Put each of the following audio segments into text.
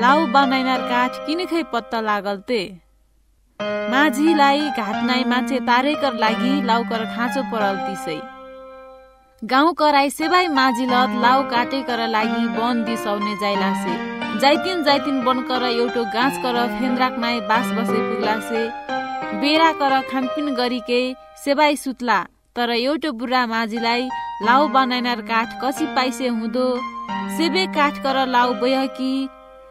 लाउ बनाइनार काठ किनखै पत्ता लागल ते माझीलाई घाट नाइ मान्छे तारेकर लागि लाउ कर खाँचो परल तिसै गाउँ कराई सेबाई माझीलत लाउ काटे कर लागि वन दिसाउने जाइलासे जाइतिन बन कर एउटो गाँच कर फेन्द्राक नाइ बास बसे पुग्लासे बेरा कर खानपिन गरिके सेबाई सुत्ला तर एउटो बुढा माझीलाई लाउ बनाइनार काठ कसी पाइसे हुँदो सेबे काठ कर लाउ बयकी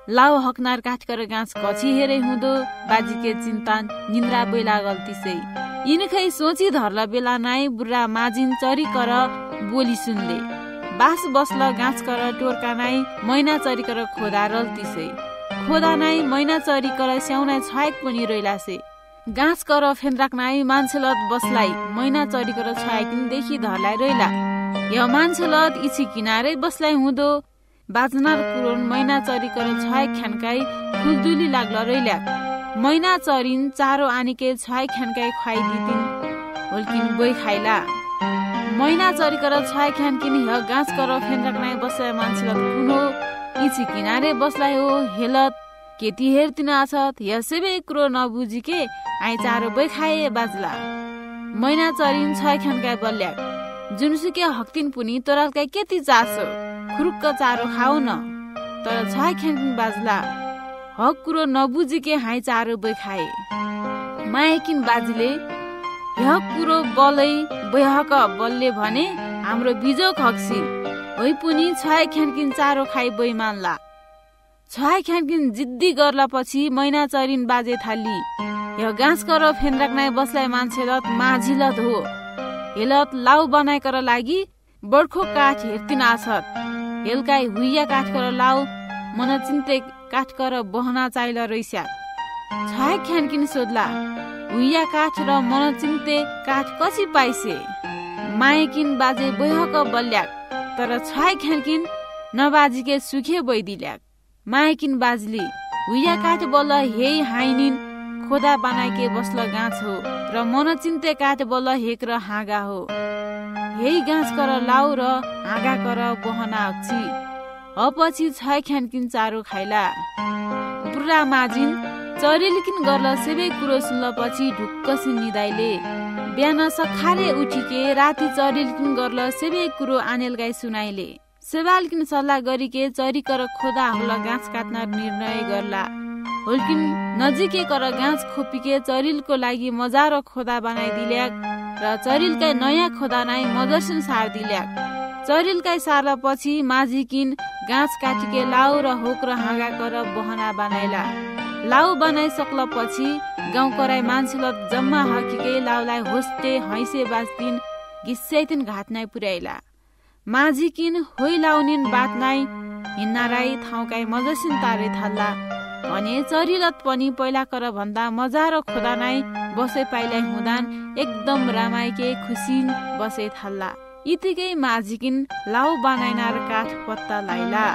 लाउ हकनार काठ कर गाँच कछि हेरे हुँदो बाजीके चिन्ता निन्द्रा बैला गल्तीसै यिनखै सोची धर्ला बेला नाइ बुढा माझिन चरी कर बोली सुनले बास बस्ल गाँच कर टोर्का नाइ मैना चरी कर खोदा रल्तीसै खोदा नाइ मैना चरी कर स्याउना छायक पनि रैलासे गाँच कर फेन्द्राक नाइ मान्छेलत बसलाई मैना चरी कर छायकिन देखि धरलाई रैला यो मान्छेलत इछि किनारै बसलाई हुँदो बाजनार कुरोन मैना चरी कर छाय ख्यानकाई फुलदुली लाग्ल रैल्या मैना चरिन चारो आनिके छाय ख्यानकाई खुवाइ दितिन होल्किन बोइ खाइला मैना चरी कर छाय ख्यानकिन ह गाँच कर फेन्द्राक नाइ बसे मान्छेलत कुनो इछि किनारे बसलाई हो हेलत केटी हेर्तिन आछत यसैबे कुरो नबुझिके आइ चारो बोइ खाए बाजला मैना चरिन छाय ख्यानकाई बल्या जुनसुके हक्तिन पुनि तोरालकाई केति चासो खुरुक्क चारो खाऊ न तर छाय ख्यानकिन बाजला हक कुरो नबुझिके हाइ चारो बोइ खाए मायाकिन बाजीले यह कुरो बलै बैहक बलले भने हाम्रो बिजोक हक्सी होइ पुनि छाय ख्यानकिन चारो खाइ बोइ मान्ला छाय ख्यानकिन जिद्दी गर्ला पछि मैना चरिन बाजे थाली यह गाँच कर फेन्द्राक नाइ बसलाई मान्छेलत माझिलत हो हेलत लाउ बनाइ कर लागि बर्खो काठ हेर्तिन आछत हेलकाई हुइया काठ कर लाउ मन चिन्ते काठ कर बहना चाइल रैस्या छाय ख्यानकिन सोध्ला हुइया काठ र मन चिन्ते काठ कसी पाइसे मायकिन बाजे बैहक बल्याक तर छाय ख्यानकिन नबाजीके सुखे बैदिल्याक मायकिन बाजली हुइया काठ बल हेइ हाइनिन खोदा बनाइके बस्ल गाँच हो र मन चिन्ते काठ बल हेक र हाँगा हो हेइ गाँच कर लाउ र हाँगा कर बहना अक्छि अपछि छाय ख्यानकिन चारो खाइला बुढा माझिन चरेलिकिन गर्ल सेबै कुरो सुनल पछि ढुक्कसी निदाइले बिहान सखाले उठिके राति चरेलिकिन गर्ल सेबै कुरो आनेलगाई सुनाइले सेवालकिन सल्लाह गरिके चरी कर खोदा हल गाँच काट्न निर्णय गर्ला होल्किन नजिकै कर गाँच खोपिके चरिलको लागि मजारो खोदा बनाइदिल्याक र चरिलकै नयाँ खोदा नाइ मजसिन सार दिल्याक चरिलकै सार्ला पछि माझिकिन गाँच काटिके लाउ र होक र हाँगा कर बहना बनाइला लाउ बनाइ सक्ला पछि गाउँ कराई मान्छेलत जम्मा हकिके लाउलाई होस्टे हैसे बास्तिन गिस्सैतिन घाट नाइ पुर्याइला माझिकिन होइ लाउनिन बात नाइ हिन्नाराई ठाउँकाई मजसिन तारे थाल्ला भने चरिलत पनि पहिला कर भन्दा मजारो खोदा नाइ बसे पाइलाई हुँदान एकदम रामाइके खुसिन बसे थाल्ला इतिकै माझिकिन लाउ बनाइनार काठ पत्ता लाइला।